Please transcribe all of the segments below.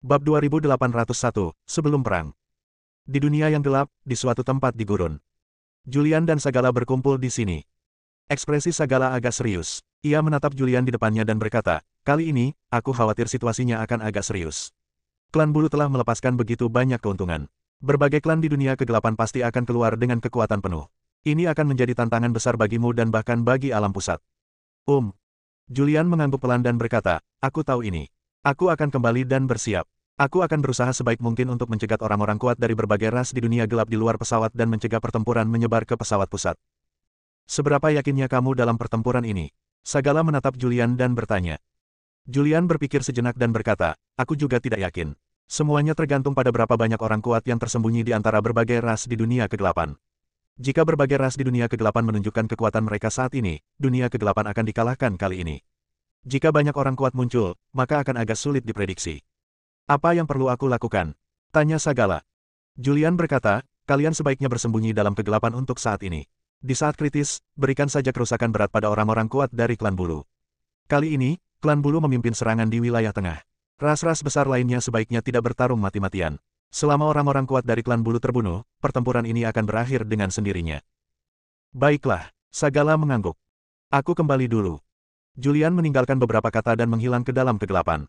Bab 2801, Sebelum Perang. Di dunia yang gelap, di suatu tempat di gurun, Julian dan Sagala berkumpul di sini. Ekspresi Sagala agak serius. Ia menatap Julian di depannya dan berkata, "Kali ini, aku khawatir situasinya akan agak serius. Klan bulu telah melepaskan begitu banyak keuntungan. Berbagai klan di dunia kegelapan pasti akan keluar dengan kekuatan penuh. Ini akan menjadi tantangan besar bagimu dan bahkan bagi alam pusat." Julian mengangguk pelan dan berkata, "Aku tahu ini. Aku akan kembali dan bersiap. Aku akan berusaha sebaik mungkin untuk mencegat orang-orang kuat dari berbagai ras di dunia gelap di luar pesawat dan mencegah pertempuran menyebar ke pesawat pusat." "Seberapa yakinnya kamu dalam pertempuran ini?" Sagala menatap Julian dan bertanya. Julian berpikir sejenak dan berkata, "Aku juga tidak yakin. Semuanya tergantung pada berapa banyak orang kuat yang tersembunyi di antara berbagai ras di dunia kegelapan. Jika berbagai ras di dunia kegelapan menunjukkan kekuatan mereka saat ini, dunia kegelapan akan dikalahkan kali ini. Jika banyak orang kuat muncul, maka akan agak sulit diprediksi." "Apa yang perlu aku lakukan?" tanya Sagala. Julian berkata, "Kalian sebaiknya bersembunyi dalam kegelapan untuk saat ini. Di saat kritis, berikan saja kerusakan berat pada orang-orang kuat dari klan bulu. Kali ini, klan bulu memimpin serangan di wilayah tengah. Ras-ras besar lainnya sebaiknya tidak bertarung mati-matian. Selama orang-orang kuat dari klan bulu terbunuh, pertempuran ini akan berakhir dengan sendirinya." "Baiklah," Sagala mengangguk. "Aku kembali dulu." Julian meninggalkan beberapa kata dan menghilang ke dalam kegelapan.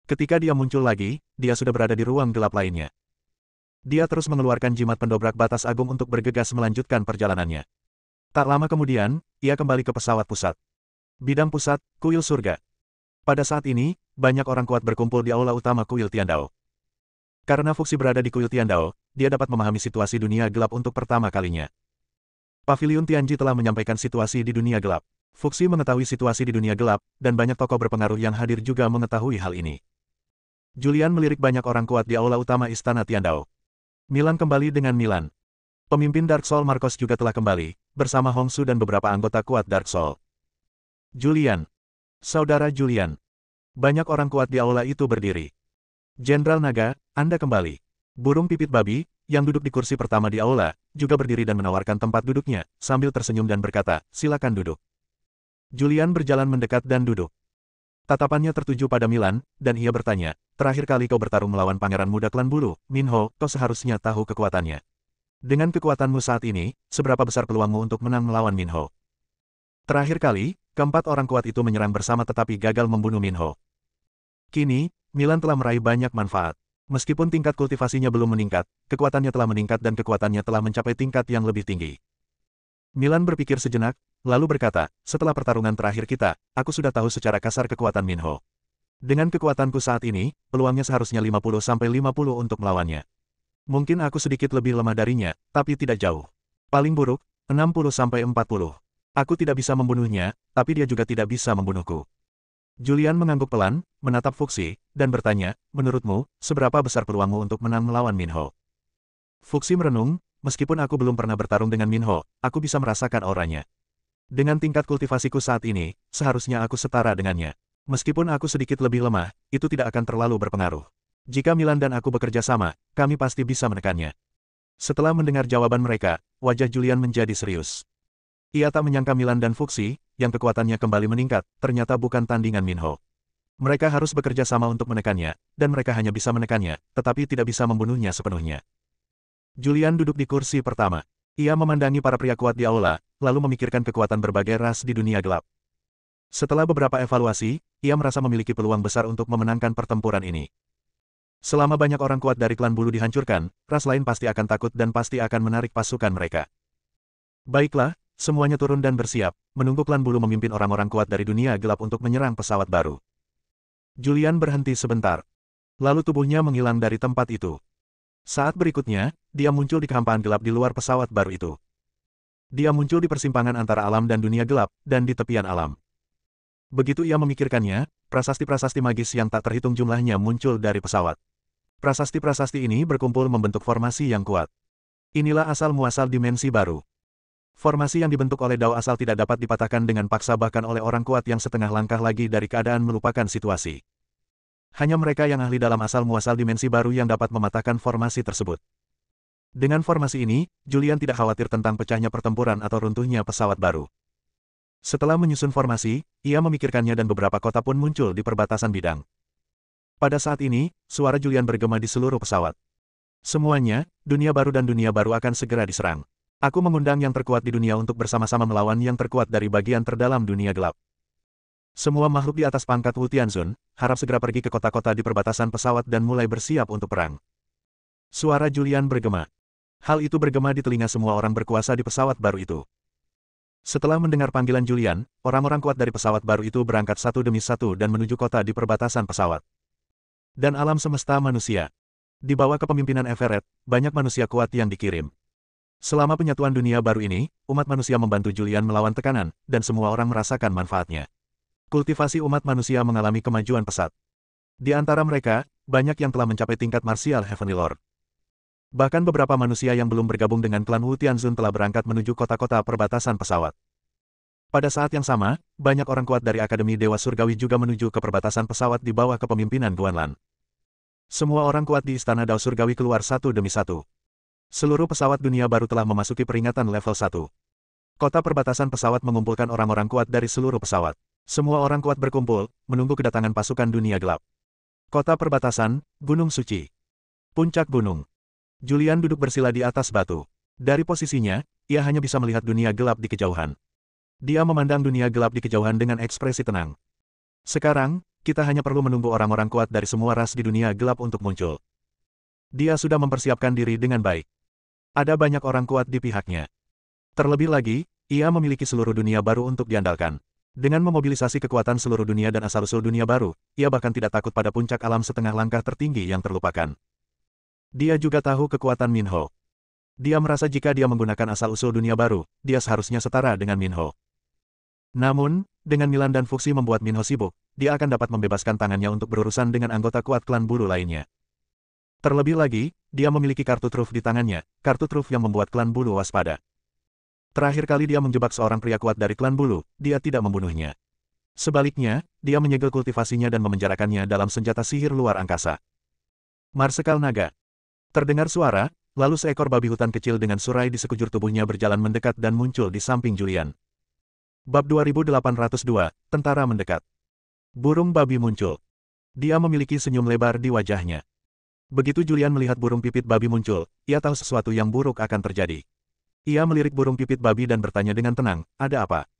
Ketika dia muncul lagi, dia sudah berada di ruang gelap lainnya. Dia terus mengeluarkan jimat pendobrak batas agung untuk bergegas melanjutkan perjalanannya. Tak lama kemudian, ia kembali ke pesawat pusat. Bidang pusat, kuil surga. Pada saat ini, banyak orang kuat berkumpul di aula utama kuil Tiandao. Karena Fuxi berada di kuil Tiandao, dia dapat memahami situasi dunia gelap untuk pertama kalinya. Paviliun Tianji telah menyampaikan situasi di dunia gelap. Fuxi mengetahui situasi di dunia gelap, dan banyak tokoh berpengaruh yang hadir juga mengetahui hal ini. Julian melirik banyak orang kuat di aula utama Istana Tiandao. Milan kembali dengan Milan. Pemimpin Dark Soul Marcos juga telah kembali, bersama Hongsu dan beberapa anggota kuat Dark Soul. "Julian. Saudara Julian." Banyak orang kuat di aula itu berdiri. "Jenderal Naga, Anda kembali." Burung pipit babi, yang duduk di kursi pertama di aula, juga berdiri dan menawarkan tempat duduknya, sambil tersenyum dan berkata, "Silakan duduk." Julian berjalan mendekat dan duduk. Tatapannya tertuju pada Milan, dan ia bertanya, "Terakhir kali kau bertarung melawan pangeran muda klan bulu, Minho, kau seharusnya tahu kekuatannya. Dengan kekuatanmu saat ini, seberapa besar peluangmu untuk menang melawan Minho?" Terakhir kali, keempat orang kuat itu menyerang bersama tetapi gagal membunuh Minho. Kini, Milan telah meraih banyak manfaat. Meskipun tingkat kultivasinya belum meningkat, kekuatannya telah meningkat dan kekuatannya telah mencapai tingkat yang lebih tinggi. Milan berpikir sejenak, lalu berkata, "Setelah pertarungan terakhir kita, aku sudah tahu secara kasar kekuatan Minho. Dengan kekuatanku saat ini, peluangnya seharusnya 50-50 untuk melawannya. Mungkin aku sedikit lebih lemah darinya, tapi tidak jauh. Paling buruk, 60-40. Aku tidak bisa membunuhnya, tapi dia juga tidak bisa membunuhku." Julian mengangguk pelan, menatap Fuxi, dan bertanya, "Menurutmu, seberapa besar peluangmu untuk menang melawan Minho?" Fuxi merenung, "Meskipun aku belum pernah bertarung dengan Minho, aku bisa merasakan auranya. Dengan tingkat kultivasiku saat ini, seharusnya aku setara dengannya. Meskipun aku sedikit lebih lemah, itu tidak akan terlalu berpengaruh. Jika Milan dan aku bekerja sama, kami pasti bisa menekannya." Setelah mendengar jawaban mereka, wajah Julian menjadi serius. Ia tak menyangka Milan dan Fuxi, yang kekuatannya kembali meningkat, ternyata bukan tandingan Minho. Mereka harus bekerja sama untuk menekannya, dan mereka hanya bisa menekannya, tetapi tidak bisa membunuhnya sepenuhnya. Julian duduk di kursi pertama. Ia memandangi para pria kuat di aula, lalu memikirkan kekuatan berbagai ras di dunia gelap. Setelah beberapa evaluasi, ia merasa memiliki peluang besar untuk memenangkan pertempuran ini. Selama banyak orang kuat dari klan bulu dihancurkan, ras lain pasti akan takut dan pasti akan menarik pasukan mereka. Baiklah, semuanya turun dan bersiap, menunggu klan bulu memimpin orang-orang kuat dari dunia gelap untuk menyerang pesawat baru. Julian berhenti sebentar. Lalu tubuhnya menghilang dari tempat itu. Saat berikutnya, dia muncul di kehampaan gelap di luar pesawat baru itu. Dia muncul di persimpangan antara alam dan dunia gelap, dan di tepian alam. Begitu ia memikirkannya, prasasti-prasasti magis yang tak terhitung jumlahnya muncul dari pesawat. Prasasti-prasasti ini berkumpul membentuk formasi yang kuat. Inilah asal-muasal dimensi baru. Formasi yang dibentuk oleh Dao asal tidak dapat dipatahkan dengan paksa bahkan oleh orang kuat yang setengah langkah lagi dari keadaan melupakan situasi. Hanya mereka yang ahli dalam asal-muasal dimensi baru yang dapat mematahkan formasi tersebut. Dengan formasi ini, Julian tidak khawatir tentang pecahnya pertempuran atau runtuhnya pesawat baru. Setelah menyusun formasi, ia memikirkannya dan beberapa kota pun muncul di perbatasan bidang. Pada saat ini, suara Julian bergema di seluruh pesawat. Semuanya, dunia baru dan dunia baru akan segera diserang. Aku mengundang yang terkuat di dunia untuk bersama-sama melawan yang terkuat dari bagian terdalam dunia gelap. Semua makhluk di atas pangkat Wu Tianzun, harap segera pergi ke kota-kota di perbatasan pesawat dan mulai bersiap untuk perang. Suara Julian bergema. Hal itu bergema di telinga semua orang berkuasa di pesawat baru itu. Setelah mendengar panggilan Julian, orang-orang kuat dari pesawat baru itu berangkat satu demi satu dan menuju kota di perbatasan pesawat. Dan alam semesta manusia. Di bawah kepemimpinan Everett, banyak manusia kuat yang dikirim. Selama penyatuan dunia baru ini, umat manusia membantu Julian melawan tekanan, dan semua orang merasakan manfaatnya. Kultivasi umat manusia mengalami kemajuan pesat. Di antara mereka, banyak yang telah mencapai tingkat martial Heavenly Lord. Bahkan beberapa manusia yang belum bergabung dengan klan Wu Tianzun telah berangkat menuju kota-kota perbatasan pesawat. Pada saat yang sama, banyak orang kuat dari Akademi Dewa Surgawi juga menuju ke perbatasan pesawat di bawah kepemimpinan Guanlan. Semua orang kuat di Istana Dao Surgawi keluar satu demi satu. Seluruh pesawat dunia baru telah memasuki peringatan level 1. Kota perbatasan pesawat mengumpulkan orang-orang kuat dari seluruh pesawat. Semua orang kuat berkumpul, menunggu kedatangan pasukan dunia gelap. Kota perbatasan, Gunung Suci. Puncak gunung. Julian duduk bersila di atas batu. Dari posisinya, ia hanya bisa melihat dunia gelap di kejauhan. Dia memandang dunia gelap di kejauhan dengan ekspresi tenang. Sekarang, kita hanya perlu menunggu orang-orang kuat dari semua ras di dunia gelap untuk muncul. Dia sudah mempersiapkan diri dengan baik. Ada banyak orang kuat di pihaknya. Terlebih lagi, ia memiliki seluruh dunia baru untuk diandalkan. Dengan memobilisasi kekuatan seluruh dunia dan asal-usul dunia baru, ia bahkan tidak takut pada puncak alam setengah langkah tertinggi yang terlupakan. Dia juga tahu kekuatan Minho. Dia merasa jika dia menggunakan asal-usul dunia baru, dia seharusnya setara dengan Minho. Namun, dengan Milan dan Fuxi membuat Minho sibuk, dia akan dapat membebaskan tangannya untuk berurusan dengan anggota kuat klan bulu lainnya. Terlebih lagi, dia memiliki kartu truf di tangannya, kartu truf yang membuat klan bulu waspada. Terakhir kali dia menjebak seorang pria kuat dari klan bulu, dia tidak membunuhnya. Sebaliknya, dia menyegel kultivasinya dan memenjarakannya dalam senjata sihir luar angkasa. Marsekal Naga. Terdengar suara, lalu seekor babi hutan kecil dengan surai di sekujur tubuhnya berjalan mendekat dan muncul di samping Julian. Bab 2802, Tentara Mendekat. Burung babi muncul. Dia memiliki senyum lebar di wajahnya. Begitu Julian melihat burung pipit babi muncul, ia tahu sesuatu yang buruk akan terjadi. Ia melirik burung pipit babi dan bertanya dengan tenang, "Ada apa?"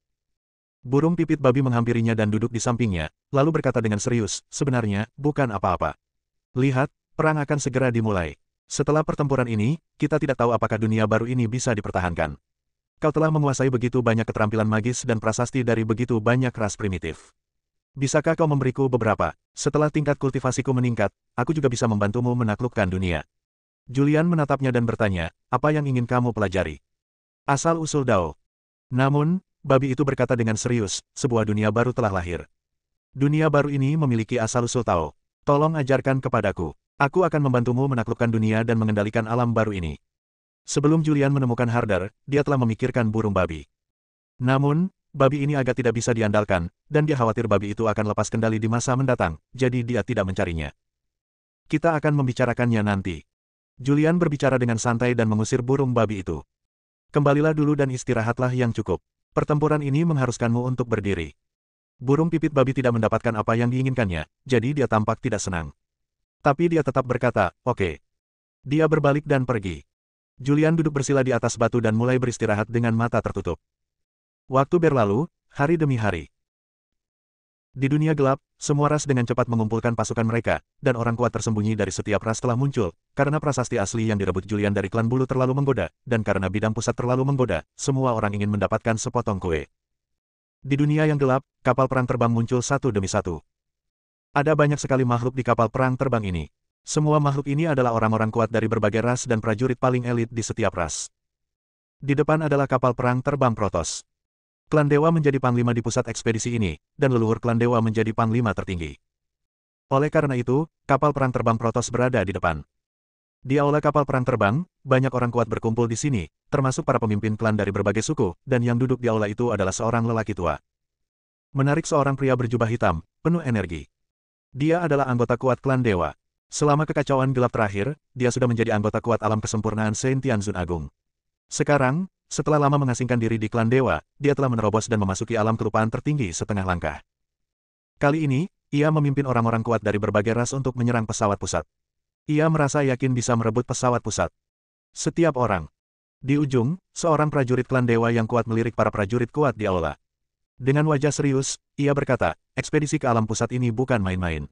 Burung pipit babi menghampirinya dan duduk di sampingnya, lalu berkata dengan serius, "Sebenarnya, bukan apa-apa. Lihat, perang akan segera dimulai. Setelah pertempuran ini, kita tidak tahu apakah dunia baru ini bisa dipertahankan. Kau telah menguasai begitu banyak keterampilan magis dan prasasti dari begitu banyak ras primitif. Bisakah kau memberiku beberapa? Setelah tingkat kultivasiku meningkat, aku juga bisa membantumu menaklukkan dunia." Julian menatapnya dan bertanya, "Apa yang ingin kamu pelajari?" Asal-usul Dao. Namun, babi itu berkata dengan serius, "Sebuah dunia baru telah lahir. Dunia baru ini memiliki asal-usul Tao. Tolong ajarkan kepadaku. Aku akan membantumu menaklukkan dunia dan mengendalikan alam baru ini." Sebelum Julian menemukan Harder, dia telah memikirkan burung babi. Namun, babi ini agak tidak bisa diandalkan, dan dia khawatir babi itu akan lepas kendali di masa mendatang, jadi dia tidak mencarinya. "Kita akan membicarakannya nanti." Julian berbicara dengan santai dan mengusir burung babi itu. "Kembalilah dulu dan istirahatlah yang cukup. Pertempuran ini mengharuskanmu untuk berdiri." Burung pipit babi tidak mendapatkan apa yang diinginkannya, jadi dia tampak tidak senang. Tapi dia tetap berkata, "Oke." Dia berbalik dan pergi. Julian duduk bersila di atas batu dan mulai beristirahat dengan mata tertutup. Waktu berlalu, hari demi hari. Di dunia gelap, semua ras dengan cepat mengumpulkan pasukan mereka, dan orang kuat tersembunyi dari setiap ras telah muncul, karena prasasti asli yang direbut Julian dari klan bulu terlalu menggoda, dan karena bidang pusat terlalu menggoda, semua orang ingin mendapatkan sepotong kue. Di dunia yang gelap, kapal perang terbang muncul satu demi satu. Ada banyak sekali makhluk di kapal perang terbang ini. Semua makhluk ini adalah orang-orang kuat dari berbagai ras dan prajurit paling elit di setiap ras. Di depan adalah kapal perang terbang Protoss. Klan Dewa menjadi panglima di pusat ekspedisi ini, dan leluhur klan Dewa menjadi panglima tertinggi. Oleh karena itu, kapal perang terbang Protoss berada di depan. Di aula kapal perang terbang, banyak orang kuat berkumpul di sini, termasuk para pemimpin klan dari berbagai suku, dan yang duduk di aula itu adalah seorang lelaki tua. Menarik seorang pria berjubah hitam, penuh energi. Dia adalah anggota kuat klan Dewa. Selama kekacauan gelap terakhir, dia sudah menjadi anggota kuat alam kesempurnaan Saint Tianzun Agung. Sekarang, setelah lama mengasingkan diri di klan Dewa, dia telah menerobos dan memasuki alam kelupaan tertinggi setengah langkah. Kali ini, ia memimpin orang-orang kuat dari berbagai ras untuk menyerang pesawat pusat. Ia merasa yakin bisa merebut pesawat pusat. Setiap orang. Di ujung, seorang prajurit klan dewa yang kuat melirik para prajurit kuat di aula. Dengan wajah serius, ia berkata, ekspedisi ke alam pusat ini bukan main-main.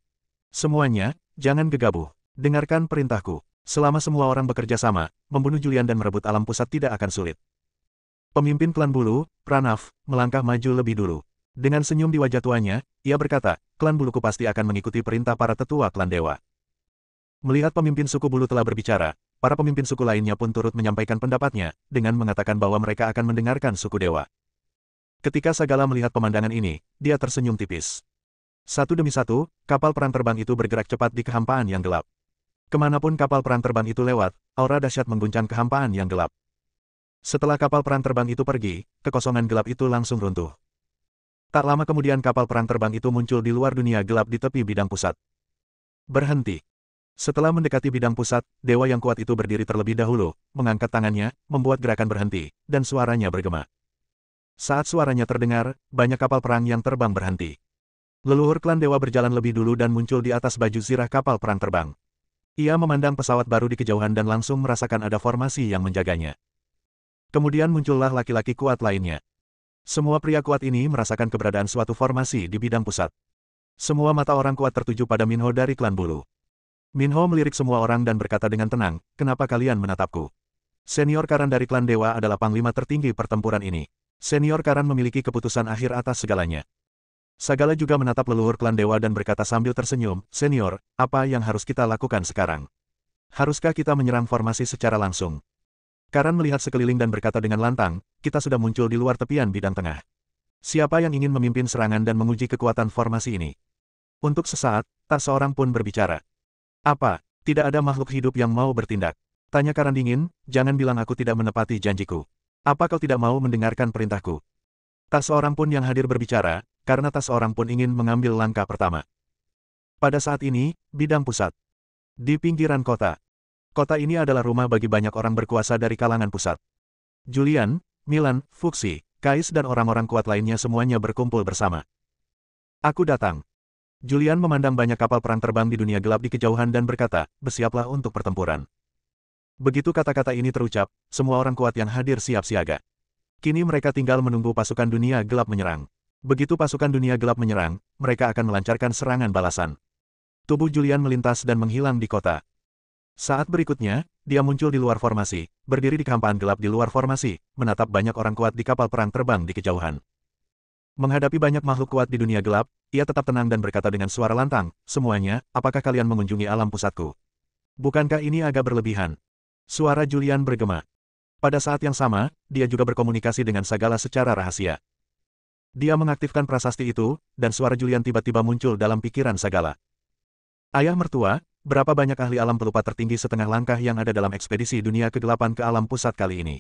Semuanya, jangan gegabah. Dengarkan perintahku. Selama semua orang bekerja sama, membunuh Julian dan merebut alam pusat tidak akan sulit. Pemimpin klan bulu, Pranav, melangkah maju lebih dulu. Dengan senyum di wajah tuanya, ia berkata, klan buluku pasti akan mengikuti perintah para tetua klan dewa. Melihat pemimpin suku bulu telah berbicara, para pemimpin suku lainnya pun turut menyampaikan pendapatnya, dengan mengatakan bahwa mereka akan mendengarkan suku dewa. Ketika Sagala melihat pemandangan ini, dia tersenyum tipis. Satu demi satu, kapal perang terbang itu bergerak cepat di kehampaan yang gelap. Kemanapun kapal perang terbang itu lewat, aura dahsyat mengguncang kehampaan yang gelap. Setelah kapal perang terbang itu pergi, kekosongan gelap itu langsung runtuh. Tak lama kemudian kapal perang terbang itu muncul di luar dunia gelap di tepi bidang pusat. Berhenti. Setelah mendekati bidang pusat, dewa yang kuat itu berdiri terlebih dahulu, mengangkat tangannya, membuat gerakan berhenti, dan suaranya bergema. Saat suaranya terdengar, banyak kapal perang yang terbang berhenti. Leluhur klan dewa berjalan lebih dulu dan muncul di atas baju zirah kapal perang terbang. Ia memandang pesawat baru di kejauhan dan langsung merasakan ada formasi yang menjaganya. Kemudian muncullah laki-laki kuat lainnya. Semua pria kuat ini merasakan keberadaan suatu formasi di bidang pusat. Semua mata orang kuat tertuju pada Minho dari klan bulu. Minho melirik semua orang dan berkata dengan tenang, kenapa kalian menatapku? Senior Karan dari klan dewa adalah panglima tertinggi pertempuran ini. Senior Karan memiliki keputusan akhir atas segalanya. Sagala juga menatap leluhur klan dewa dan berkata sambil tersenyum, Senior, apa yang harus kita lakukan sekarang? Haruskah kita menyerang formasi secara langsung? Karan melihat sekeliling dan berkata dengan lantang, kita sudah muncul di luar tepian bidang tengah. Siapa yang ingin memimpin serangan dan menguji kekuatan formasi ini? Untuk sesaat, tak seorang pun berbicara. Apa? Tidak ada makhluk hidup yang mau bertindak? Tanya Karan dingin, jangan bilang aku tidak menepati janjiku. Apa kau tidak mau mendengarkan perintahku? Tak seorang pun yang hadir berbicara, karena tak seorang pun ingin mengambil langkah pertama. Pada saat ini, bidang pusat. Di pinggiran kota. Kota ini adalah rumah bagi banyak orang berkuasa dari kalangan pusat. Julian, Milan, Fuxi, Kais dan orang-orang kuat lainnya semuanya berkumpul bersama. Aku datang. Julian memandang banyak kapal perang terbang di dunia gelap di kejauhan dan berkata, bersiaplah untuk pertempuran. Begitu kata-kata ini terucap, semua orang kuat yang hadir siap siaga. Kini mereka tinggal menunggu pasukan dunia gelap menyerang. Begitu pasukan dunia gelap menyerang, mereka akan melancarkan serangan balasan. Tubuh Julian melintas dan menghilang di kota. Saat berikutnya, dia muncul di luar formasi, berdiri di kehampaan gelap di luar formasi, menatap banyak orang kuat di kapal perang terbang di kejauhan. Menghadapi banyak makhluk kuat di dunia gelap, ia tetap tenang dan berkata dengan suara lantang, semuanya, apakah kalian mengunjungi alam pusatku? Bukankah ini agak berlebihan? Suara Julian bergema. Pada saat yang sama, dia juga berkomunikasi dengan Sagala secara rahasia. Dia mengaktifkan prasasti itu, dan suara Julian tiba-tiba muncul dalam pikiran Sagala. Ayah mertua, berapa banyak ahli alam pelupa tertinggi setengah langkah yang ada dalam ekspedisi dunia ke-8 ke alam pusat kali ini?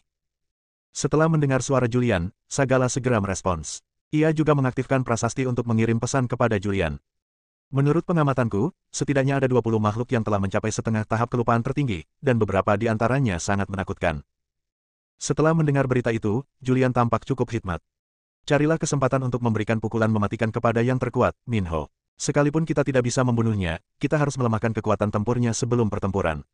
Setelah mendengar suara Julian, Sagala segera merespons. Ia juga mengaktifkan prasasti untuk mengirim pesan kepada Julian. Menurut pengamatanku, setidaknya ada 20 makhluk yang telah mencapai setengah tahap kelupaan tertinggi, dan beberapa di antaranya sangat menakutkan. Setelah mendengar berita itu, Julian tampak cukup hikmat. Carilah kesempatan untuk memberikan pukulan mematikan kepada yang terkuat, Minho. Sekalipun kita tidak bisa membunuhnya, kita harus melemahkan kekuatan tempurnya sebelum pertempuran.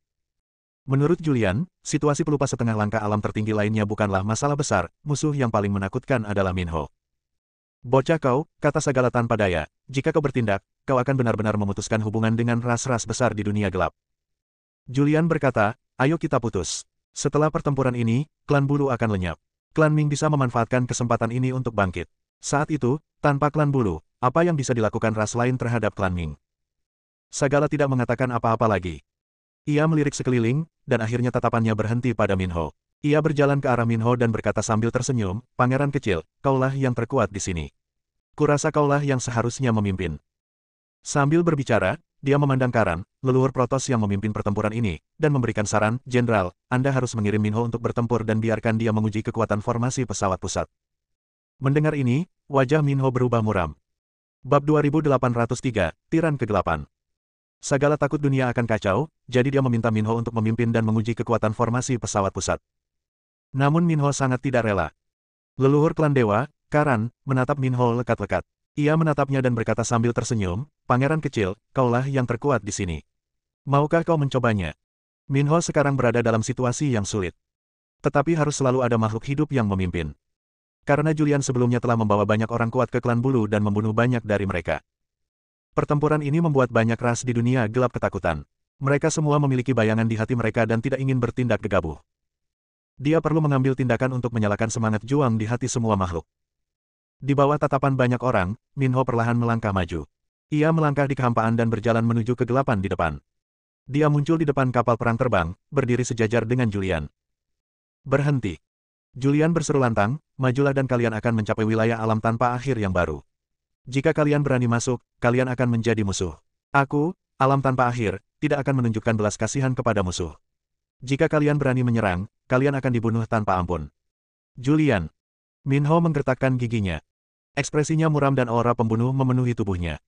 Menurut Julian, situasi pelupa setengah langkah alam tertinggi lainnya bukanlah masalah besar, musuh yang paling menakutkan adalah Minho. Bocah kau, kata Sagala tanpa daya, jika kau bertindak, kau akan benar-benar memutuskan hubungan dengan ras-ras besar di dunia gelap. Julian berkata, ayo kita putus. Setelah pertempuran ini, klan bulu akan lenyap. Klan Ming bisa memanfaatkan kesempatan ini untuk bangkit. Saat itu, tanpa klan bulu, apa yang bisa dilakukan ras lain terhadap klan Ming? Sagala tidak mengatakan apa-apa lagi. Ia melirik sekeliling, dan akhirnya tatapannya berhenti pada Minho. Ia berjalan ke arah Minho dan berkata sambil tersenyum, pangeran kecil, kaulah yang terkuat di sini. Kurasa kaulah yang seharusnya memimpin. Sambil berbicara, dia memandang Karan, leluhur Protoss yang memimpin pertempuran ini, dan memberikan saran, Jenderal, Anda harus mengirim Minho untuk bertempur dan biarkan dia menguji kekuatan formasi pesawat pusat. Mendengar ini, wajah Minho berubah muram. Bab 2803, Tiran ke-8. Sagala takut dunia akan kacau, jadi dia meminta Minho untuk memimpin dan menguji kekuatan formasi pesawat pusat. Namun Minho sangat tidak rela. Leluhur klan dewa, Karan, menatap Minho lekat-lekat. Ia menatapnya dan berkata sambil tersenyum, pangeran kecil, kaulah yang terkuat di sini. Maukah kau mencobanya? Minho sekarang berada dalam situasi yang sulit. Tetapi harus selalu ada makhluk hidup yang memimpin. Karena Julian sebelumnya telah membawa banyak orang kuat ke klan bulu dan membunuh banyak dari mereka. Pertempuran ini membuat banyak ras di dunia gelap ketakutan. Mereka semua memiliki bayangan di hati mereka dan tidak ingin bertindak gegabah. Dia perlu mengambil tindakan untuk menyalakan semangat juang di hati semua makhluk. Di bawah tatapan banyak orang, Minho perlahan melangkah maju. Ia melangkah di kehampaan dan berjalan menuju kegelapan di depan. Dia muncul di depan kapal perang terbang, berdiri sejajar dengan Julian. Berhenti. Julian berseru lantang, majulah dan kalian akan mencapai wilayah alam tanpa akhir yang baru. Jika kalian berani masuk, kalian akan menjadi musuh. Aku, alam tanpa akhir, tidak akan menunjukkan belas kasihan kepada musuh. Jika kalian berani menyerang, kalian akan dibunuh tanpa ampun. Julian. Minho menggertakkan giginya. Ekspresinya muram dan aura pembunuh memenuhi tubuhnya.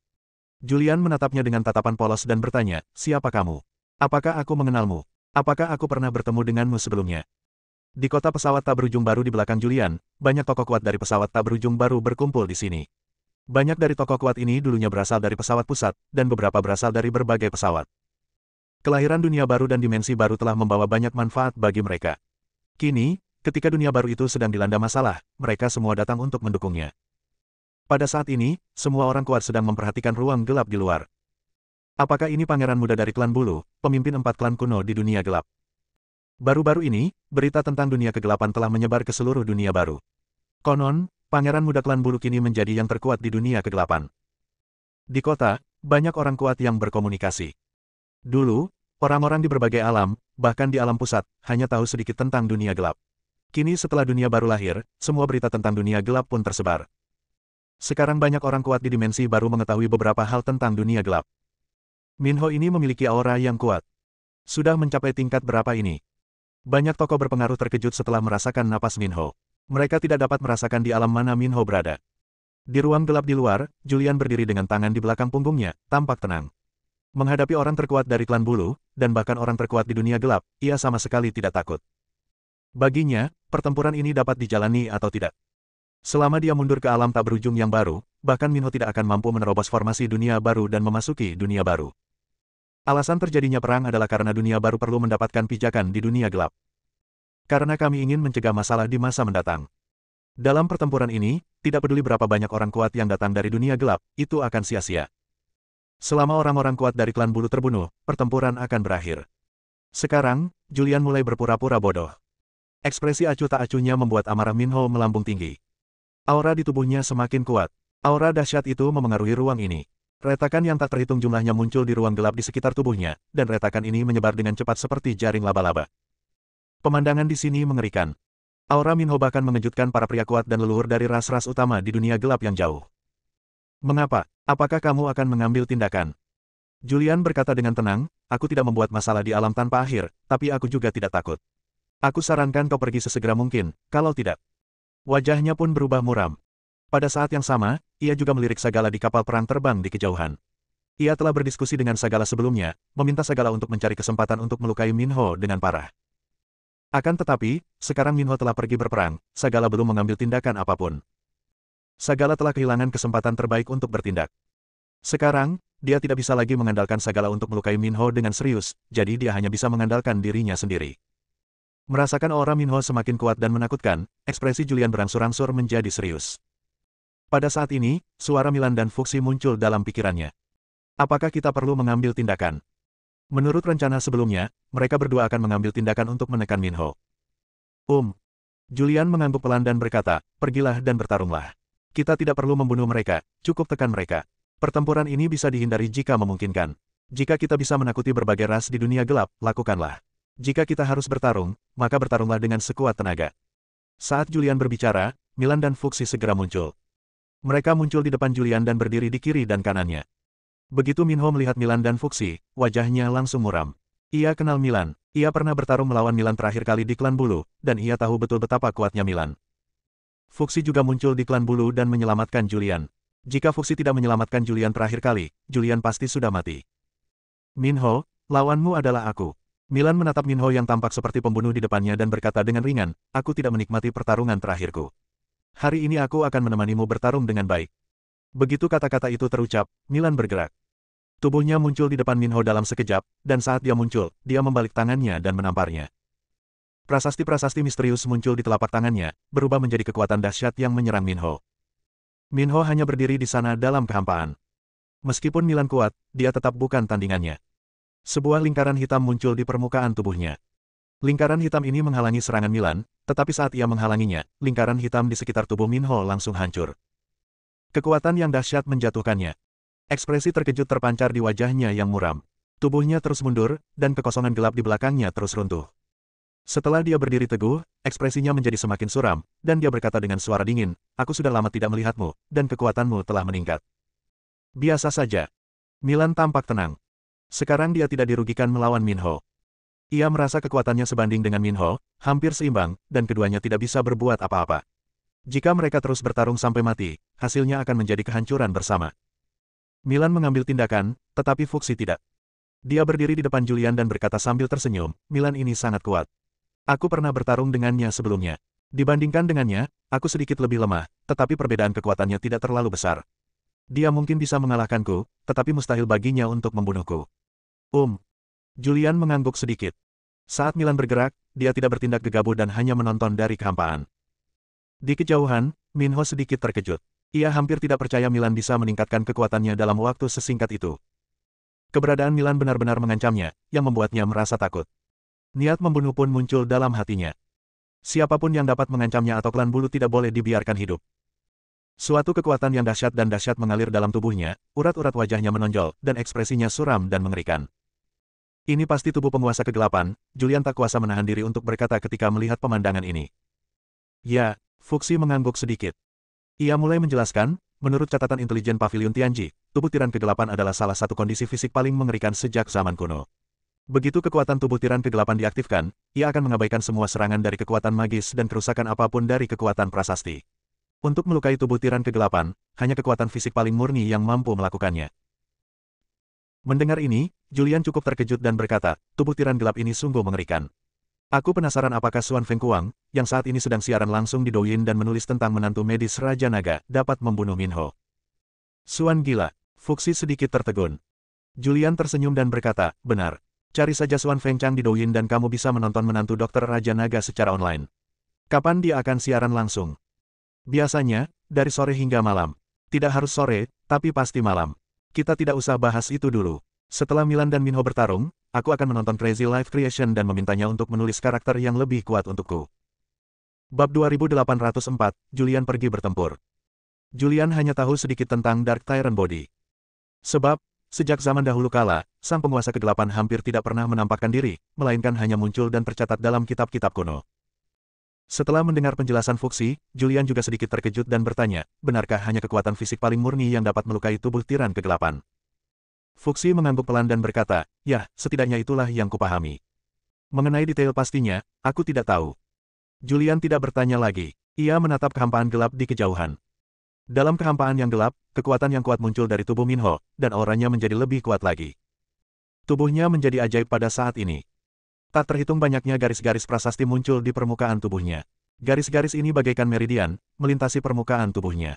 Julian menatapnya dengan tatapan polos dan bertanya, siapa kamu? Apakah aku mengenalmu? Apakah aku pernah bertemu denganmu sebelumnya? Di kota pesawat tak berujung baru di belakang Julian, banyak tokoh kuat dari pesawat tak berujung baru berkumpul di sini. Banyak dari tokoh kuat ini dulunya berasal dari pesawat pusat, dan beberapa berasal dari berbagai pesawat. Kelahiran dunia baru dan dimensi baru telah membawa banyak manfaat bagi mereka. Kini, ketika dunia baru itu sedang dilanda masalah, mereka semua datang untuk mendukungnya. Pada saat ini, semua orang kuat sedang memperhatikan ruang gelap di luar. Apakah ini pangeran muda dari klan bulu, pemimpin 4 klan kuno di dunia gelap? Baru-baru ini, berita tentang dunia kegelapan telah menyebar ke seluruh dunia baru. Konon, pangeran muda klan bulu kini menjadi yang terkuat di dunia kegelapan. Di kota, banyak orang kuat yang berkomunikasi. Dulu, orang-orang di berbagai alam, bahkan di alam pusat, hanya tahu sedikit tentang dunia gelap. Kini setelah dunia baru lahir, semua berita tentang dunia gelap pun tersebar. Sekarang banyak orang kuat di dimensi baru mengetahui beberapa hal tentang dunia gelap. Minho ini memiliki aura yang kuat. Sudah mencapai tingkat berapa ini? Banyak tokoh berpengaruh terkejut setelah merasakan napas Minho. Mereka tidak dapat merasakan di alam mana Minho berada. Di ruang gelap di luar, Julian berdiri dengan tangan di belakang punggungnya, tampak tenang. Menghadapi orang terkuat dari klan bulu, dan bahkan orang terkuat di dunia gelap, ia sama sekali tidak takut. Baginya, pertempuran ini dapat dijalani atau tidak. Selama dia mundur ke alam tak berujung yang baru, bahkan Minho tidak akan mampu menerobos formasi dunia baru dan memasuki dunia baru. Alasan terjadinya perang adalah karena dunia baru perlu mendapatkan pijakan di dunia gelap. Karena kami ingin mencegah masalah di masa mendatang. Dalam pertempuran ini, tidak peduli berapa banyak orang kuat yang datang dari dunia gelap, itu akan sia-sia. Selama orang-orang kuat dari klan bulu terbunuh, pertempuran akan berakhir. Sekarang, Julian mulai berpura-pura bodoh. Ekspresi acuh tak acuhnya membuat amarah Minho melambung tinggi. Aura di tubuhnya semakin kuat. Aura dahsyat itu memengaruhi ruang ini. Retakan yang tak terhitung jumlahnya muncul di ruang gelap di sekitar tubuhnya, dan retakan ini menyebar dengan cepat seperti jaring laba-laba. Pemandangan di sini mengerikan. Aura Minho bahkan mengejutkan para pria kuat dan leluhur dari ras-ras utama di dunia gelap yang jauh. Mengapa? Apakah kamu akan mengambil tindakan? Julian berkata dengan tenang, aku tidak membuat masalah di alam tanpa akhir, tapi aku juga tidak takut. Aku sarankan kau pergi sesegera mungkin, kalau tidak. Wajahnya pun berubah muram. Pada saat yang sama, ia juga melirik Sagala di kapal perang terbang di kejauhan. Ia telah berdiskusi dengan Sagala sebelumnya, meminta Sagala untuk mencari kesempatan untuk melukai Minho dengan parah. Akan tetapi, sekarang Minho telah pergi berperang, Sagala belum mengambil tindakan apapun. Sagala telah kehilangan kesempatan terbaik untuk bertindak. Sekarang, dia tidak bisa lagi mengandalkan Sagala untuk melukai Minho dengan serius, jadi dia hanya bisa mengandalkan dirinya sendiri. Merasakan aura Minho semakin kuat dan menakutkan, ekspresi Julian berangsur-angsur menjadi serius. Pada saat ini, suara Milan dan Fuxi muncul dalam pikirannya. Apakah kita perlu mengambil tindakan? Menurut rencana sebelumnya, mereka berdua akan mengambil tindakan untuk menekan Minho. Julian mengangguk pelan dan berkata, pergilah dan bertarunglah. Kita tidak perlu membunuh mereka, cukup tekan mereka. Pertempuran ini bisa dihindari jika memungkinkan. Jika kita bisa menakuti berbagai ras di dunia gelap, lakukanlah. Jika kita harus bertarung, maka bertarunglah dengan sekuat tenaga. Saat Julian berbicara, Milan dan Fuxi segera muncul. Mereka muncul di depan Julian dan berdiri di kiri dan kanannya. Begitu Minho melihat Milan dan Fuxi, wajahnya langsung muram. Ia kenal Milan, ia pernah bertarung melawan Milan terakhir kali di klan bulu, dan ia tahu betul betapa kuatnya Milan. Fuxi juga muncul di klan bulu dan menyelamatkan Julian. Jika Fuxi tidak menyelamatkan Julian terakhir kali, Julian pasti sudah mati. Minho, lawanmu adalah aku. Milan menatap Minho yang tampak seperti pembunuh di depannya dan berkata dengan ringan, aku tidak menikmati pertarungan terakhirku. Hari ini aku akan menemanimu bertarung dengan baik. Begitu kata-kata itu terucap, Milan bergerak. Tubuhnya muncul di depan Minho dalam sekejap, dan saat dia muncul, dia membalik tangannya dan menamparnya. Prasasti-prasasti misterius muncul di telapak tangannya, berubah menjadi kekuatan dahsyat yang menyerang Minho. Minho hanya berdiri di sana dalam kehampaan. Meskipun Milan kuat, dia tetap bukan tandingannya. Sebuah lingkaran hitam muncul di permukaan tubuhnya. Lingkaran hitam ini menghalangi serangan Milan, tetapi saat ia menghalanginya, lingkaran hitam di sekitar tubuh Minho langsung hancur. Kekuatan yang dahsyat menjatuhkannya. Ekspresi terkejut terpancar di wajahnya yang muram. Tubuhnya terus mundur, dan kekosongan gelap di belakangnya terus runtuh. Setelah dia berdiri teguh, ekspresinya menjadi semakin suram, dan dia berkata dengan suara dingin, "Aku sudah lama tidak melihatmu, dan kekuatanmu telah meningkat." Biasa saja. Milan tampak tenang. Sekarang dia tidak dirugikan melawan Minho. Ia merasa kekuatannya sebanding dengan Minho, hampir seimbang, dan keduanya tidak bisa berbuat apa-apa. Jika mereka terus bertarung sampai mati, hasilnya akan menjadi kehancuran bersama. Milan mengambil tindakan, tetapi Fuxi tidak. Dia berdiri di depan Julian dan berkata sambil tersenyum, "Milan ini sangat kuat. Aku pernah bertarung dengannya sebelumnya. Dibandingkan dengannya, aku sedikit lebih lemah, tetapi perbedaan kekuatannya tidak terlalu besar. Dia mungkin bisa mengalahkanku, tetapi mustahil baginya untuk membunuhku." Julian mengangguk sedikit. Saat Milan bergerak, dia tidak bertindak gegabah dan hanya menonton dari kehampaan. Di kejauhan, Minho sedikit terkejut. Ia hampir tidak percaya Milan bisa meningkatkan kekuatannya dalam waktu sesingkat itu. Keberadaan Milan benar-benar mengancamnya, yang membuatnya merasa takut. Niat membunuh pun muncul dalam hatinya. Siapapun yang dapat mengancamnya atau klan bulu tidak boleh dibiarkan hidup. Suatu kekuatan yang dahsyat dan dahsyat mengalir dalam tubuhnya, urat-urat wajahnya menonjol, dan ekspresinya suram dan mengerikan. Ini pasti tubuh penguasa kegelapan, Julian tak kuasa menahan diri untuk berkata ketika melihat pemandangan ini. Ya, Fuxi mengangguk sedikit. Ia mulai menjelaskan, menurut catatan intelijen Pavilion Tianji, tubuh tiran kegelapan adalah salah satu kondisi fisik paling mengerikan sejak zaman kuno. Begitu kekuatan tubuh tiran kegelapan diaktifkan, ia akan mengabaikan semua serangan dari kekuatan magis dan kerusakan apapun dari kekuatan prasasti. Untuk melukai tubuh tiran kegelapan, hanya kekuatan fisik paling murni yang mampu melakukannya. Mendengar ini, Julian cukup terkejut dan berkata, tubuh tiran gelap ini sungguh mengerikan. Aku penasaran apakah Xuan Fengkuang, yang saat ini sedang siaran langsung di Douyin dan menulis tentang menantu medis Raja Naga, dapat membunuh Minho. Xuan gila. Fuxi sedikit tertegun. Julian tersenyum dan berkata, benar. Cari saja Xuan Fengchang di Douyin dan kamu bisa menonton menantu dokter Raja Naga secara online. Kapan dia akan siaran langsung? Biasanya, dari sore hingga malam. Tidak harus sore, tapi pasti malam. Kita tidak usah bahas itu dulu. Setelah Milan dan Minho bertarung, aku akan menonton Crazy Life Creation dan memintanya untuk menulis karakter yang lebih kuat untukku. Bab 2804, Julian pergi bertempur. Julian hanya tahu sedikit tentang Dark Tyrant Body. Sebab, sejak zaman dahulu kala, sang penguasa kegelapan hampir tidak pernah menampakkan diri, melainkan hanya muncul dan tercatat dalam kitab-kitab kuno. Setelah mendengar penjelasan Fuxi, Julian juga sedikit terkejut dan bertanya, benarkah hanya kekuatan fisik paling murni yang dapat melukai tubuh tiran kegelapan? Fuxi mengangguk pelan dan berkata, ya, setidaknya itulah yang kupahami. Mengenai detail pastinya, aku tidak tahu. Julian tidak bertanya lagi. Ia menatap kehampaan gelap di kejauhan. Dalam kehampaan yang gelap, kekuatan yang kuat muncul dari tubuh Minho, dan auranya menjadi lebih kuat lagi. Tubuhnya menjadi ajaib pada saat ini. Tak terhitung banyaknya garis-garis prasasti muncul di permukaan tubuhnya. Garis-garis ini bagaikan meridian, melintasi permukaan tubuhnya.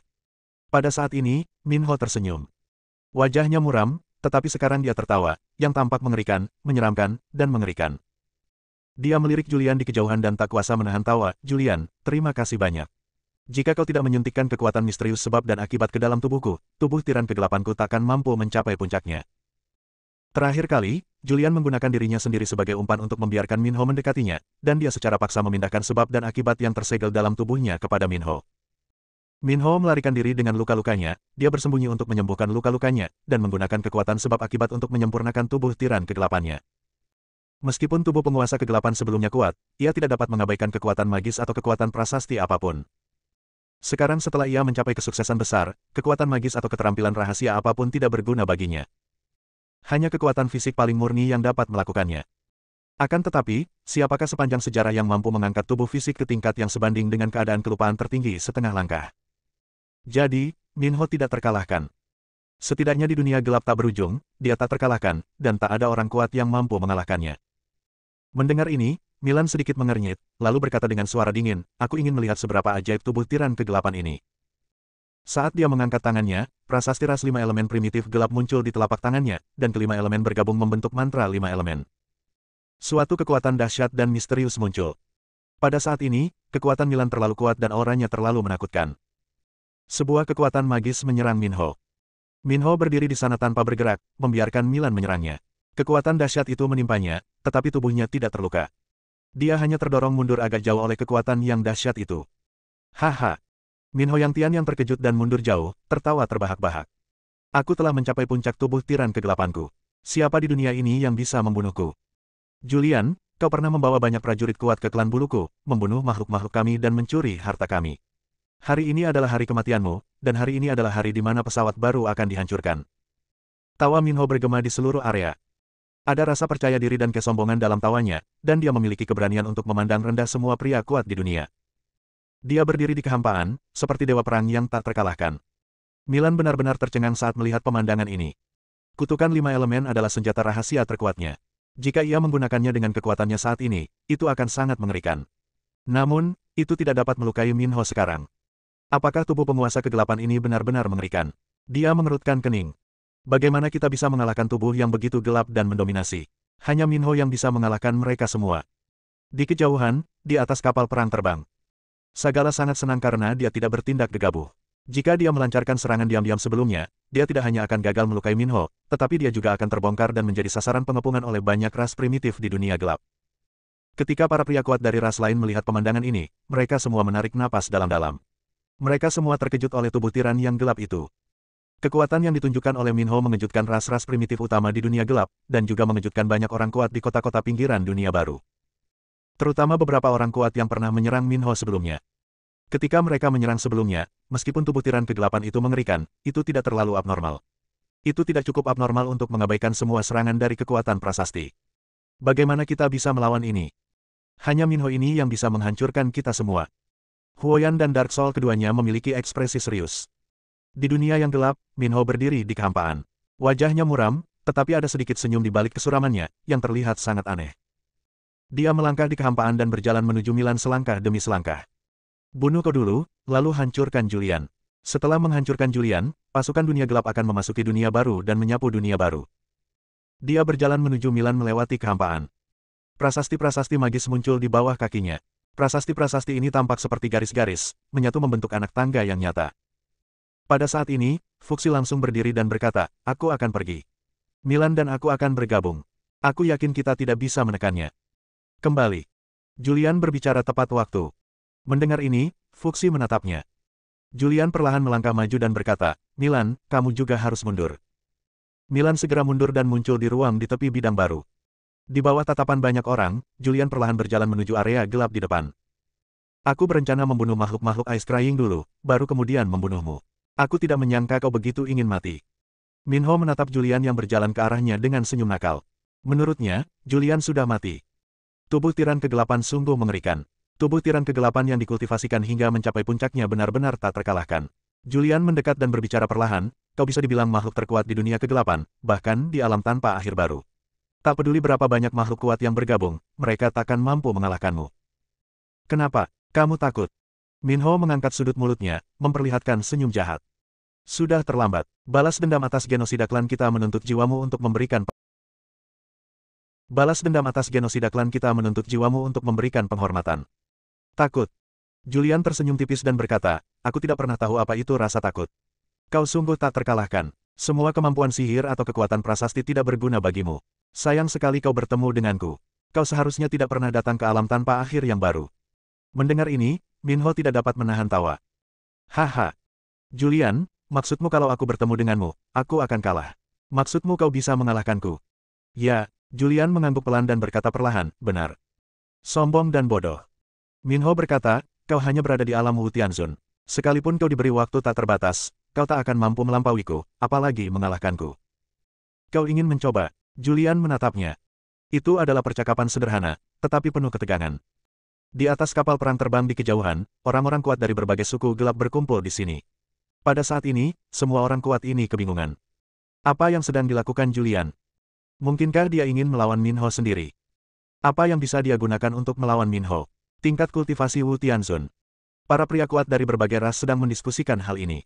Pada saat ini, Minho tersenyum. Wajahnya muram, tetapi sekarang dia tertawa, yang tampak mengerikan, menyeramkan, dan mengerikan. Dia melirik Julian di kejauhan dan tak kuasa menahan tawa. Julian, terima kasih banyak. Jika kau tidak menyuntikkan kekuatan misterius sebab dan akibat ke dalam tubuhku, tubuh tiran kegelapanku takkan mampu mencapai puncaknya. Terakhir kali, Julian menggunakan dirinya sendiri sebagai umpan untuk membiarkan Minho mendekatinya, dan dia secara paksa memindahkan sebab dan akibat yang tersegel dalam tubuhnya kepada Minho. Minho melarikan diri dengan luka-lukanya, dia bersembunyi untuk menyembuhkan luka-lukanya, dan menggunakan kekuatan sebab akibat untuk menyempurnakan tubuh tiran kegelapannya. Meskipun tubuh penguasa kegelapan sebelumnya kuat, ia tidak dapat mengabaikan kekuatan magis atau kekuatan prasasti apapun. Sekarang setelah ia mencapai kesuksesan besar, kekuatan magis atau keterampilan rahasia apapun tidak berguna baginya. Hanya kekuatan fisik paling murni yang dapat melakukannya. Akan tetapi, siapakah sepanjang sejarah yang mampu mengangkat tubuh fisik ke tingkat yang sebanding dengan keadaan kelupaan tertinggi setengah langkah? Jadi, Minho tidak terkalahkan. Setidaknya di dunia gelap tak berujung, dia tak terkalahkan, dan tak ada orang kuat yang mampu mengalahkannya. Mendengar ini, Milan sedikit mengernyit, lalu berkata dengan suara dingin, aku ingin melihat seberapa ajaib tubuh tiran kegelapan ini. Saat dia mengangkat tangannya, prasasti ras 5 elemen primitif gelap muncul di telapak tangannya, dan kelima elemen bergabung membentuk mantra 5 elemen. Suatu kekuatan dahsyat dan misterius muncul. Pada saat ini, kekuatan Milan terlalu kuat dan auranya terlalu menakutkan. Sebuah kekuatan magis menyerang Minho. Minho berdiri di sana tanpa bergerak, membiarkan Milan menyerangnya. Kekuatan dahsyat itu menimpanya, tetapi tubuhnya tidak terluka. Dia hanya terdorong mundur agak jauh oleh kekuatan yang dahsyat itu. Haha. Minho Yang Tian yang terkejut dan mundur jauh, tertawa terbahak-bahak. Aku telah mencapai puncak tubuh tiran kegelapanku. Siapa di dunia ini yang bisa membunuhku? Julian, kau pernah membawa banyak prajurit kuat ke klan buluku, membunuh makhluk-makhluk kami dan mencuri harta kami. Hari ini adalah hari kematianmu, dan hari ini adalah hari di mana pesawat baru akan dihancurkan. Tawa Minho bergema di seluruh area. Ada rasa percaya diri dan kesombongan dalam tawanya, dan dia memiliki keberanian untuk memandang rendah semua pria kuat di dunia. Dia berdiri di kehampaan, seperti dewa perang yang tak terkalahkan. Milan benar-benar tercengang saat melihat pemandangan ini. Kutukan 5 elemen adalah senjata rahasia terkuatnya. Jika ia menggunakannya dengan kekuatannya saat ini, itu akan sangat mengerikan. Namun, itu tidak dapat melukai Minho sekarang. Apakah tubuh penguasa kegelapan ini benar-benar mengerikan? Dia mengerutkan kening. Bagaimana kita bisa mengalahkan tubuh yang begitu gelap dan mendominasi? Hanya Minho yang bisa mengalahkan mereka semua. Di kejauhan, di atas kapal perang terbang. Sagala sangat senang karena dia tidak bertindak gegabah. Jika dia melancarkan serangan diam-diam sebelumnya, dia tidak hanya akan gagal melukai Minho, tetapi dia juga akan terbongkar dan menjadi sasaran pengepungan oleh banyak ras primitif di dunia gelap. Ketika para pria kuat dari ras lain melihat pemandangan ini, mereka semua menarik napas dalam-dalam. Mereka semua terkejut oleh tubuh tiran yang gelap itu. Kekuatan yang ditunjukkan oleh Minho mengejutkan ras-ras primitif utama di dunia gelap, dan juga mengejutkan banyak orang kuat di kota-kota pinggiran dunia baru. Terutama beberapa orang kuat yang pernah menyerang Minho sebelumnya. Ketika mereka menyerang sebelumnya, meskipun tubuh tiran kegelapan itu mengerikan, itu tidak terlalu abnormal. Itu tidak cukup abnormal untuk mengabaikan semua serangan dari kekuatan prasasti. Bagaimana kita bisa melawan ini? Hanya Minho ini yang bisa menghancurkan kita semua. Huoyan dan Dark Soul keduanya memiliki ekspresi serius. Di dunia yang gelap, Minho berdiri di kehampaan. Wajahnya muram, tetapi ada sedikit senyum di balik kesuramannya, yang terlihat sangat aneh. Dia melangkah di kehampaan dan berjalan menuju Milan selangkah demi selangkah. Bunuh kau dulu, lalu hancurkan Julian. Setelah menghancurkan Julian, pasukan dunia gelap akan memasuki dunia baru dan menyapu dunia baru. Dia berjalan menuju Milan melewati kehampaan. Prasasti-prasasti magis muncul di bawah kakinya. Prasasti-prasasti ini tampak seperti garis-garis, menyatu membentuk anak tangga yang nyata. Pada saat ini, Fuxi langsung berdiri dan berkata, aku akan pergi. Milan dan aku akan bergabung. Aku yakin kita tidak bisa menekannya. Kembali. Julian berbicara tepat waktu. Mendengar ini, Fuxi menatapnya. Julian perlahan melangkah maju dan berkata, Milan, kamu juga harus mundur. Milan segera mundur dan muncul di ruang di tepi bidang baru. Di bawah tatapan banyak orang, Julian perlahan berjalan menuju area gelap di depan. Aku berencana membunuh makhluk-makhluk Ice Crying dulu, baru kemudian membunuhmu. Aku tidak menyangka kau begitu ingin mati. Minho menatap Julian yang berjalan ke arahnya dengan senyum nakal. Menurutnya, Julian sudah mati. Tubuh tiran kegelapan sungguh mengerikan. Tubuh tiran kegelapan yang dikultivasikan hingga mencapai puncaknya benar-benar tak terkalahkan. Julian mendekat dan berbicara perlahan, kau bisa dibilang makhluk terkuat di dunia kegelapan, bahkan di alam tanpa akhir baru. Tak peduli berapa banyak makhluk kuat yang bergabung, mereka takkan mampu mengalahkanmu. Kenapa? Kamu takut? Minho mengangkat sudut mulutnya, memperlihatkan senyum jahat. Sudah terlambat. Balas dendam atas genosida klan kita menuntut jiwamu untuk memberikan penghormatan. Takut. Julian tersenyum tipis dan berkata, aku tidak pernah tahu apa itu rasa takut. Kau sungguh tak terkalahkan. Semua kemampuan sihir atau kekuatan prasasti tidak berguna bagimu. Sayang sekali kau bertemu denganku. Kau seharusnya tidak pernah datang ke alam tanpa akhir yang baru. Mendengar ini, Minho tidak dapat menahan tawa. Haha. Julian, maksudmu kalau aku bertemu denganmu, aku akan kalah. Maksudmu kau bisa mengalahkanku? Ya, Julian mengangguk pelan dan berkata perlahan, benar. Sombong dan bodoh. Minho berkata, kau hanya berada di alam Wu Tianzun. Sekalipun kau diberi waktu tak terbatas, kau tak akan mampu melampauiku, apalagi mengalahkanku. Kau ingin mencoba? Julian menatapnya. Itu adalah percakapan sederhana, tetapi penuh ketegangan. Di atas kapal perang terbang di kejauhan, orang-orang kuat dari berbagai suku gelap berkumpul di sini. Pada saat ini, semua orang kuat ini kebingungan. Apa yang sedang dilakukan Julian? Mungkinkah dia ingin melawan Minho sendiri? Apa yang bisa dia gunakan untuk melawan Minho? Tingkat kultivasi Wu Tianzun. Para pria kuat dari berbagai ras sedang mendiskusikan hal ini.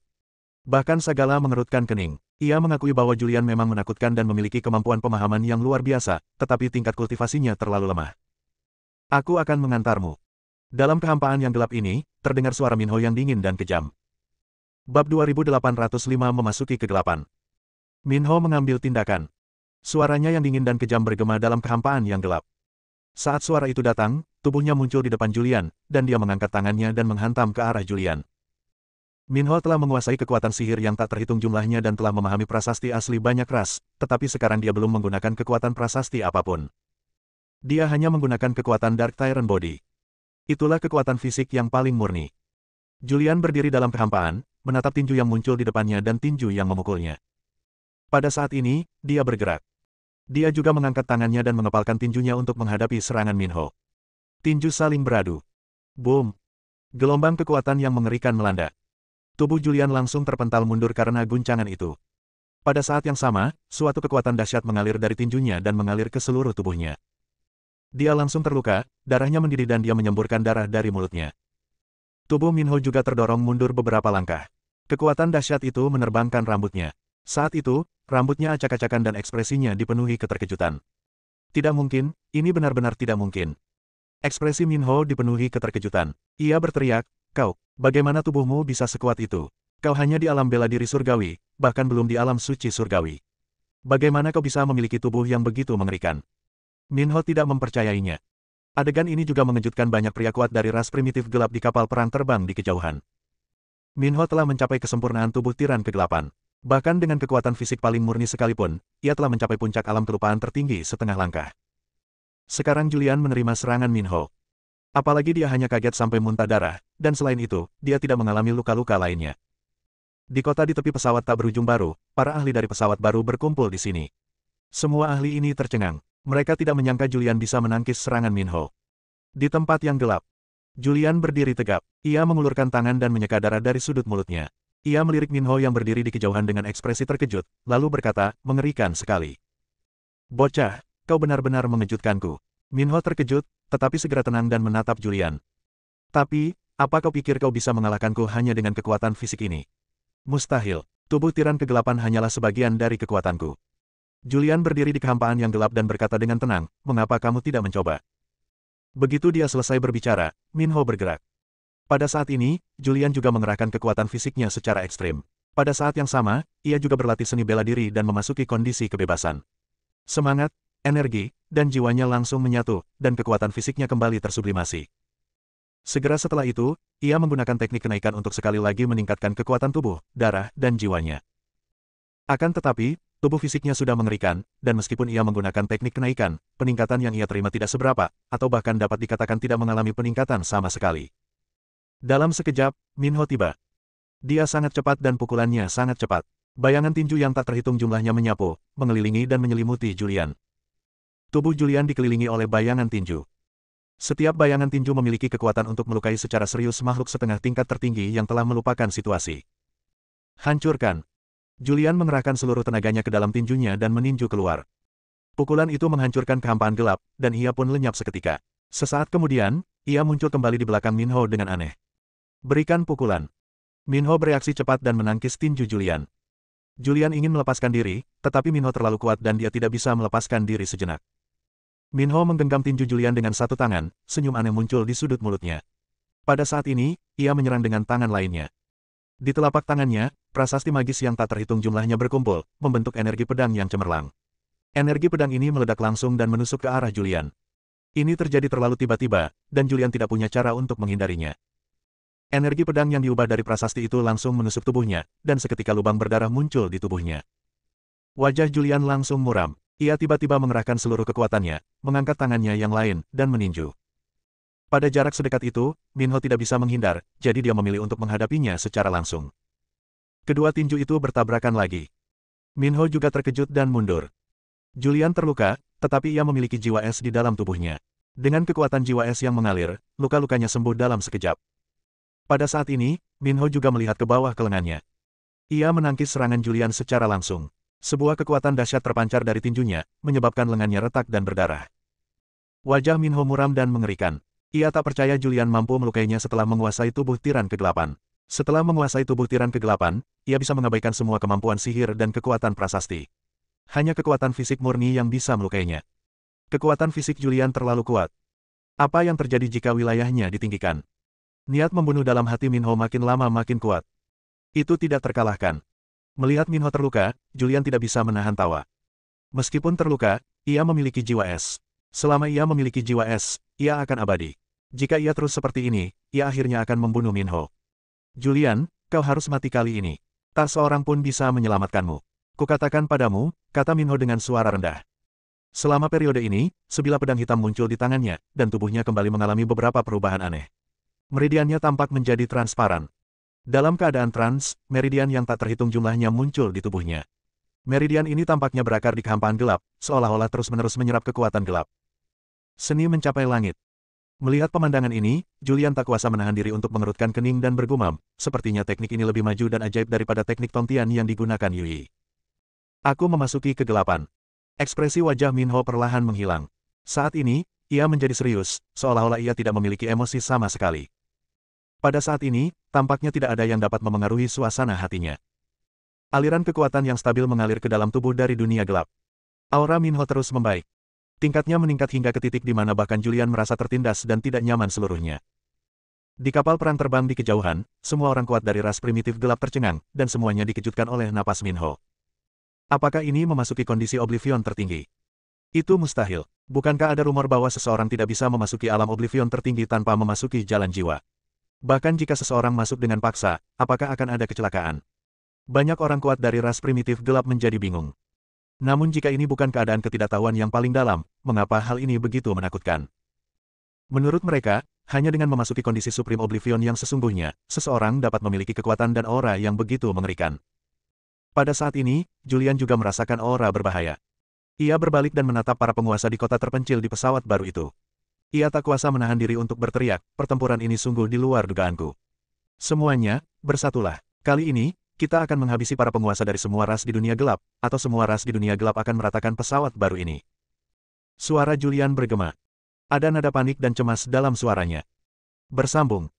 Bahkan Sagala mengerutkan kening. Ia mengakui bahwa Julian memang menakutkan dan memiliki kemampuan pemahaman yang luar biasa, tetapi tingkat kultivasinya terlalu lemah. Aku akan mengantarmu. Dalam kehampaan yang gelap ini, terdengar suara Minho yang dingin dan kejam. Bab 2805 memasuki kegelapan. Minho mengambil tindakan. Suaranya yang dingin dan kejam bergema dalam kehampaan yang gelap. Saat suara itu datang, tubuhnya muncul di depan Julian, dan dia mengangkat tangannya dan menghantam ke arah Julian. Minho telah menguasai kekuatan sihir yang tak terhitung jumlahnya dan telah memahami prasasti asli banyak ras, tetapi sekarang dia belum menggunakan kekuatan prasasti apapun. Dia hanya menggunakan kekuatan Dark Tyrant Body. Itulah kekuatan fisik yang paling murni. Julian berdiri dalam kehampaan, menatap tinju yang muncul di depannya dan tinju yang memukulnya. Pada saat ini, dia bergerak. Dia juga mengangkat tangannya dan mengepalkan tinjunya untuk menghadapi serangan Minho. Tinju saling beradu. Boom! Gelombang kekuatan yang mengerikan melanda. Tubuh Julian langsung terpental mundur karena guncangan itu. Pada saat yang sama, suatu kekuatan dahsyat mengalir dari tinjunya dan mengalir ke seluruh tubuhnya. Dia langsung terluka, darahnya mendidih dan dia menyemburkan darah dari mulutnya. Tubuh Minho juga terdorong mundur beberapa langkah. Kekuatan dahsyat itu menerbangkan rambutnya. Saat itu, rambutnya acak-acakan dan ekspresinya dipenuhi keterkejutan. Tidak mungkin, ini benar-benar tidak mungkin. Ekspresi Minho dipenuhi keterkejutan. Ia berteriak, "Kau, bagaimana tubuhmu bisa sekuat itu? Kau hanya di alam bela diri surgawi, bahkan belum di alam suci surgawi. Bagaimana kau bisa memiliki tubuh yang begitu mengerikan?" Minho tidak mempercayainya. Adegan ini juga mengejutkan banyak pria kuat dari ras primitif gelap di kapal perang terbang di kejauhan. Minho telah mencapai kesempurnaan tubuh tiran kegelapan. Bahkan dengan kekuatan fisik paling murni sekalipun, ia telah mencapai puncak alam kelupaan tertinggi setengah langkah. Sekarang Julian menerima serangan Minho. Apalagi dia hanya kaget sampai muntah darah, dan selain itu, dia tidak mengalami luka-luka lainnya. Di kota di tepi pesawat tak berujung baru, para ahli dari pesawat baru berkumpul di sini. Semua ahli ini tercengang. Mereka tidak menyangka Julian bisa menangkis serangan Minho. Di tempat yang gelap, Julian berdiri tegap. Ia mengulurkan tangan dan menyeka darah dari sudut mulutnya. Ia melirik Minho yang berdiri di kejauhan dengan ekspresi terkejut, lalu berkata, "Mengerikan sekali. Bocah, kau benar-benar mengejutkanku." Minho terkejut, tetapi segera tenang dan menatap Julian. "Tapi, apa kau pikir kau bisa mengalahkanku hanya dengan kekuatan fisik ini? Mustahil. Tubuh tiran kegelapan hanyalah sebagian dari kekuatanku." Julian berdiri di kehampaan yang gelap dan berkata dengan tenang, "Mengapa kamu tidak mencoba?" Begitu dia selesai berbicara, Minho bergerak. Pada saat ini, Julian juga mengerahkan kekuatan fisiknya secara ekstrim. Pada saat yang sama, ia juga berlatih seni bela diri dan memasuki kondisi kebebasan. Semangat, energi, dan jiwanya langsung menyatu, dan kekuatan fisiknya kembali tersublimasi. Segera setelah itu, ia menggunakan teknik kenaikan untuk sekali lagi meningkatkan kekuatan tubuh, darah, dan jiwanya. Akan tetapi, tubuh fisiknya sudah mengerikan, dan meskipun ia menggunakan teknik kenaikan, peningkatan yang ia terima tidak seberapa, atau bahkan dapat dikatakan tidak mengalami peningkatan sama sekali. Dalam sekejap, Minho tiba. Dia sangat cepat dan pukulannya sangat cepat. Bayangan tinju yang tak terhitung jumlahnya menyapu, mengelilingi dan menyelimuti Julian. Tubuh Julian dikelilingi oleh bayangan tinju. Setiap bayangan tinju memiliki kekuatan untuk melukai secara serius makhluk setengah tingkat tertinggi yang telah melupakan situasi. Hancurkan. Julian mengerahkan seluruh tenaganya ke dalam tinjunya dan meninju keluar. Pukulan itu menghancurkan kehampaan gelap, dan ia pun lenyap seketika. Sesaat kemudian, ia muncul kembali di belakang Minho dengan aneh. "Berikan pukulan." Minho bereaksi cepat dan menangkis tinju Julian. Julian ingin melepaskan diri, tetapi Minho terlalu kuat dan dia tidak bisa melepaskan diri sejenak. Minho menggenggam tinju Julian dengan satu tangan, senyum aneh muncul di sudut mulutnya. Pada saat ini, ia menyerang dengan tangan lainnya. Di telapak tangannya, prasasti magis yang tak terhitung jumlahnya berkumpul, membentuk energi pedang yang cemerlang. Energi pedang ini meledak langsung dan menusuk ke arah Julian. Ini terjadi terlalu tiba-tiba, dan Julian tidak punya cara untuk menghindarinya. Energi pedang yang diubah dari prasasti itu langsung menusuk tubuhnya, dan seketika lubang berdarah muncul di tubuhnya. Wajah Julian langsung muram. Ia tiba-tiba mengerahkan seluruh kekuatannya, mengangkat tangannya yang lain, dan meninju. Pada jarak sedekat itu, Minho tidak bisa menghindar, jadi dia memilih untuk menghadapinya secara langsung. Kedua tinju itu bertabrakan lagi. Minho juga terkejut dan mundur. Julian terluka, tetapi ia memiliki jiwa es di dalam tubuhnya. Dengan kekuatan jiwa es yang mengalir, luka-lukanya sembuh dalam sekejap. Pada saat ini, Minho juga melihat ke bawah ke lengannya. Ia menangkis serangan Julian secara langsung. Sebuah kekuatan dahsyat terpancar dari tinjunya, menyebabkan lengannya retak dan berdarah. Wajah Minho muram dan mengerikan. Ia tak percaya Julian mampu melukainya setelah menguasai tubuh tiran kegelapan. Setelah menguasai tubuh tiran kegelapan, ia bisa mengabaikan semua kemampuan sihir dan kekuatan prasasti. Hanya kekuatan fisik murni yang bisa melukainya. Kekuatan fisik Julian terlalu kuat. Apa yang terjadi jika wilayahnya ditinggikan? Niat membunuh dalam hati Minho makin lama makin kuat. Itu tidak terkalahkan. Melihat Minho terluka, Julian tidak bisa menahan tawa. Meskipun terluka, ia memiliki jiwa es. Selama ia memiliki jiwa es, ia akan abadi. Jika ia terus seperti ini, ia akhirnya akan membunuh Minho. Julian, kau harus mati kali ini. Tak seorang pun bisa menyelamatkanmu. Kukatakan padamu, kata Minho dengan suara rendah. Selama periode ini, sebilah pedang hitam muncul di tangannya, dan tubuhnya kembali mengalami beberapa perubahan aneh. Meridiannya tampak menjadi transparan. Dalam keadaan trans, meridian yang tak terhitung jumlahnya muncul di tubuhnya. Meridian ini tampaknya berakar di kehampaan gelap, seolah-olah terus-menerus menyerap kekuatan gelap. Seni mencapai langit. Melihat pemandangan ini, Julian tak kuasa menahan diri untuk mengerutkan kening dan bergumam, sepertinya teknik ini lebih maju dan ajaib daripada teknik Tongtian yang digunakan Yui. Aku memasuki kegelapan. Ekspresi wajah Minho perlahan menghilang. Saat ini, ia menjadi serius, seolah-olah ia tidak memiliki emosi sama sekali. Pada saat ini, tampaknya tidak ada yang dapat memengaruhi suasana hatinya. Aliran kekuatan yang stabil mengalir ke dalam tubuh dari dunia gelap. Aura Minho terus membaik. Tingkatnya meningkat hingga ke titik di mana bahkan Julian merasa tertindas dan tidak nyaman seluruhnya. Di kapal perang terbang di kejauhan, semua orang kuat dari ras primitif gelap tercengang, dan semuanya dikejutkan oleh napas Minho. Apakah ini memasuki kondisi Oblivion tertinggi? Itu mustahil. Bukankah ada rumor bahwa seseorang tidak bisa memasuki alam Oblivion tertinggi tanpa memasuki jalan jiwa? Bahkan jika seseorang masuk dengan paksa, apakah akan ada kecelakaan? Banyak orang kuat dari ras primitif gelap menjadi bingung. Namun jika ini bukan keadaan ketidaktahuan yang paling dalam, mengapa hal ini begitu menakutkan? Menurut mereka, hanya dengan memasuki kondisi Supreme Oblivion yang sesungguhnya, seseorang dapat memiliki kekuatan dan aura yang begitu mengerikan. Pada saat ini, Julian juga merasakan aura berbahaya. Ia berbalik dan menatap para penguasa di kota terpencil di pesawat baru itu. Ia tak kuasa menahan diri untuk berteriak, pertempuran ini sungguh di luar dugaanku. Semuanya, bersatulah. Kali ini, kita akan menghabisi para penguasa dari semua ras di dunia gelap, atau semua ras di dunia gelap akan meratakan pesawat baru ini. Suara Julian bergema. Ada nada panik dan cemas dalam suaranya. Bersambung.